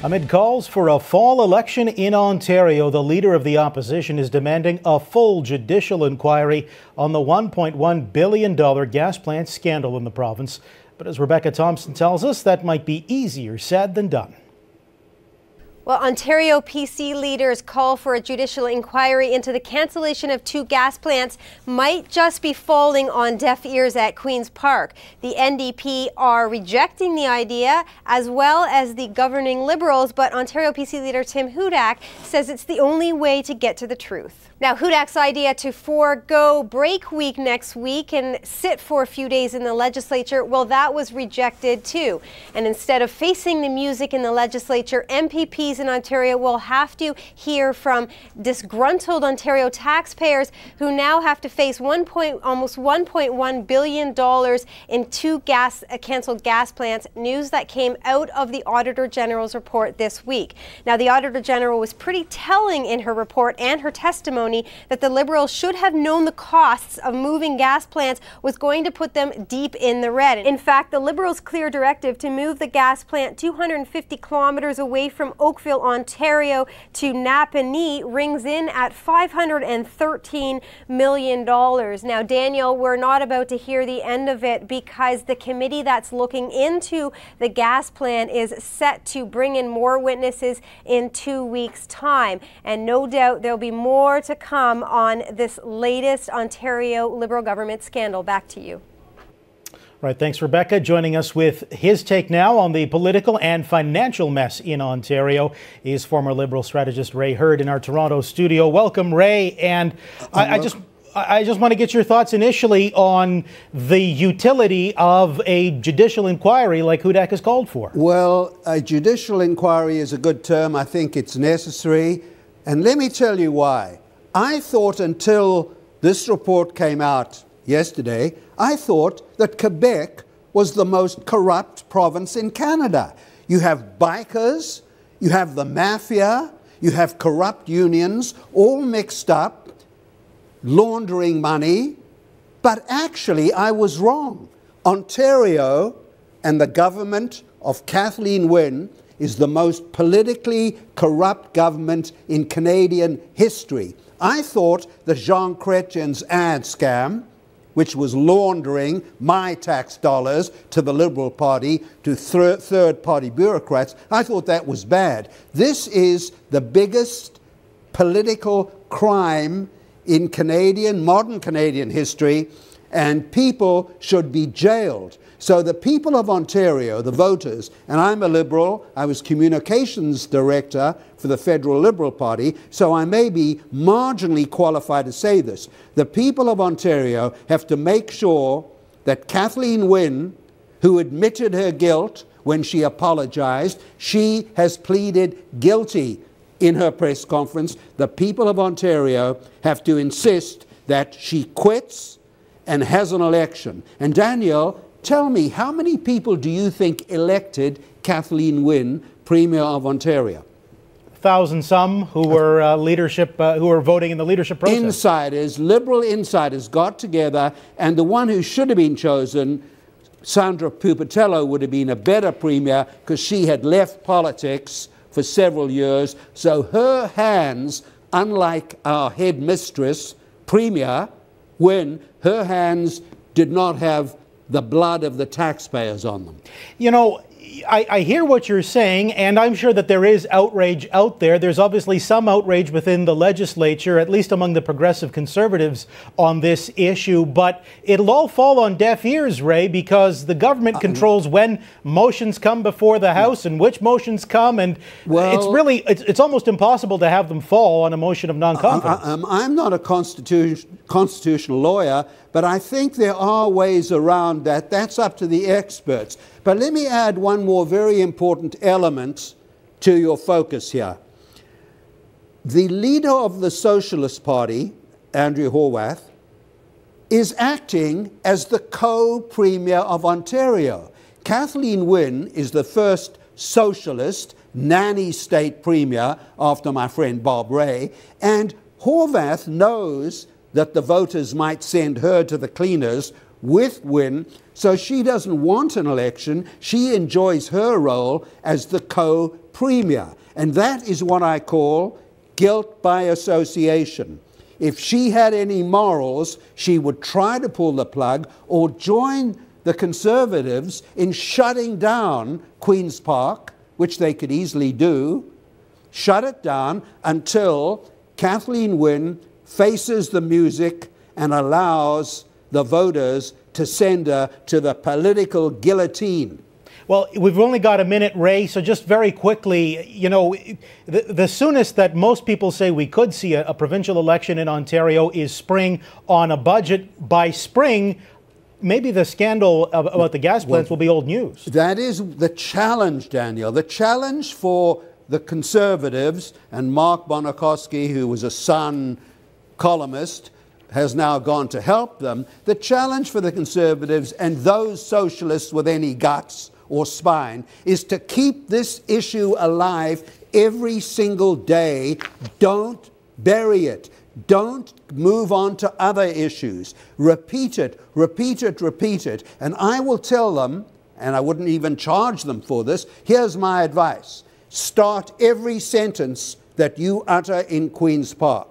Amid calls for a fall election in Ontario, the leader of the opposition is demanding a full judicial inquiry on the $1.1 billion gas plant scandal in the province. But as Rebecca Thompson tells us, that might be easier said than done. Well, Ontario PC leaders call for a judicial inquiry into the cancellation of 2 gas plants might just be falling on deaf ears at Queen's Park. The NDP are rejecting the idea, as well as the governing Liberals, but Ontario PC leader Tim Hudak says it's the only way to get to the truth. Now, Hudak's idea to forego break week next week and sit for a few days in the legislature, well, that was rejected too. And instead of facing the music in the legislature, MPPs in Ontario will have to hear from disgruntled Ontario taxpayers who now have to face almost $1.1 billion in 2 cancelled gas plants, news that came out of the Auditor General's report this week. Now, the Auditor General was pretty telling in her report and her testimony that the Liberals should have known the costs of moving gas plants was going to put them deep in the red. In fact, the Liberals' clear directive to move the gas plant 250 kilometers away from Oakville, Ontario to Napanee rings in at $513 million. Now, Daniel, we're not about to hear the end of it because the committee that's looking into the gas plant is set to bring in more witnesses in 2 weeks' time. And no doubt there'll be more to come on this latest Ontario Liberal government scandal. Back to you. Right, thanks, Rebecca. Joining us with his take now on the political and financial mess in Ontario is former Liberal strategist Ray Hurd in our Toronto studio. Welcome, Ray. And I just want to get your thoughts initially on the utility of a judicial inquiry like Hudak has called for. Well, a judicial inquiry is a good term. I think it's necessary. And let me tell you why. I thought until this report came out yesterday, I thought that Quebec was the most corrupt province in Canada. You have bikers, you have the mafia, you have corrupt unions, all mixed up, laundering money. But actually, I was wrong. Ontario and the government of Kathleen Wynne is the most politically corrupt government in Canadian history. I thought that Jean Chrétien's ad scam, which was laundering my tax dollars to the Liberal Party, to third-party bureaucrats, I thought that was bad. This is the biggest political crime in modern Canadian history, and people should be jailed. So the people of Ontario, the voters, and I'm a Liberal, I was communications director for the Federal Liberal Party, so I may be marginally qualified to say this. The people of Ontario have to make sure that Kathleen Wynne, who admitted her guilt when she apologized, she has pleaded guilty in her press conference. The people of Ontario have to insist that she quits and has an election. And Daniel, tell me, how many people do you think elected Kathleen Wynne Premier of Ontario? 1,000 some who were who were voting in the leadership process. Insiders, Liberal insiders got together, and the one who should have been chosen, Sandra Pupatello, would have been a better Premier because she had left politics for several years. So her hands, unlike our headmistress, Premier Wynne, her hands did not have the blood of the taxpayers on them. You know, I hear what you're saying, and I'm sure that there is outrage out there. There's obviously some outrage within the legislature, at least among the progressive conservatives, on this issue. But it'll all fall on deaf ears, Ray, because the government controls when motions come before the House and which motions come, and it's almost impossible to have them fall on a motion of non-confidence. I'm not a constitutional lawyer, but I think there are ways around that. That's up to the experts. But let me add one more very important element to your focus here. The leader of the Socialist Party, Andrew Horwath, is acting as the co-premier of Ontario. Kathleen Wynne is the first socialist nanny state premier after my friend Bob Rae, and Horwath knows that the voters might send her to the cleaners with Wynne, so she doesn't want an election. She enjoys her role as the co-premier. And that is what I call guilt by association. If she had any morals, she would try to pull the plug or join the Conservatives in shutting down Queen's Park, which they could easily do, shut it down until Kathleen Wynne faces the music and allows the voters to send her to the political guillotine. Well, we've only got a minute, Ray, so just very quickly, you know, the soonest that most people say we could see a provincial election in Ontario is spring on a budget. By spring, maybe the scandal about the gas plants will be old news. That is the challenge, Daniel. The challenge for the Conservatives, and Mark Bonakowski, who was a Sun columnist, has now gone to help them. The challenge for the Conservatives and those socialists with any guts or spine is to keep this issue alive every single day. Don't bury it. Don't move on to other issues. Repeat it, repeat it, repeat it. And I will tell them, and I wouldn't even charge them for this, here's my advice. Start every sentence that you utter in Queen's Park.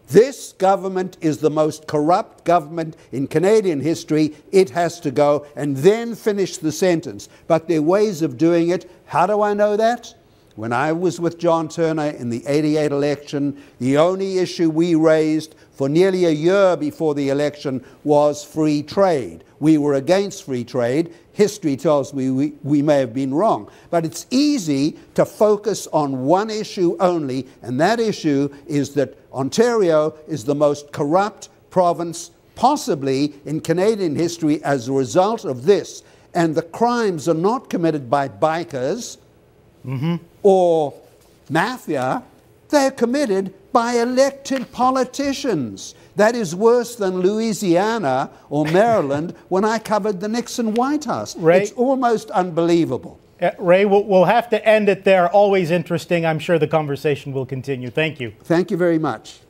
This government is the most corrupt government in Canadian history. It has to go, and then finish the sentence. But there are ways of doing it. How do I know that? When I was with John Turner in the '88 election, the only issue we raised for nearly a year before the election was free trade. We were against free trade. History tells me we may have been wrong. But it's easy to focus on one issue only, and that issue is that Ontario is the most corrupt province possibly in Canadian history as a result of this. And the crimes are not committed by bikers or mafia. They're committed by elected politicians. That is worse than Louisiana or Maryland when I covered the Nixon White House. Ray, it's almost unbelievable. Ray, we'll have to end it there. Always interesting. I'm sure the conversation will continue. Thank you. Thank you very much.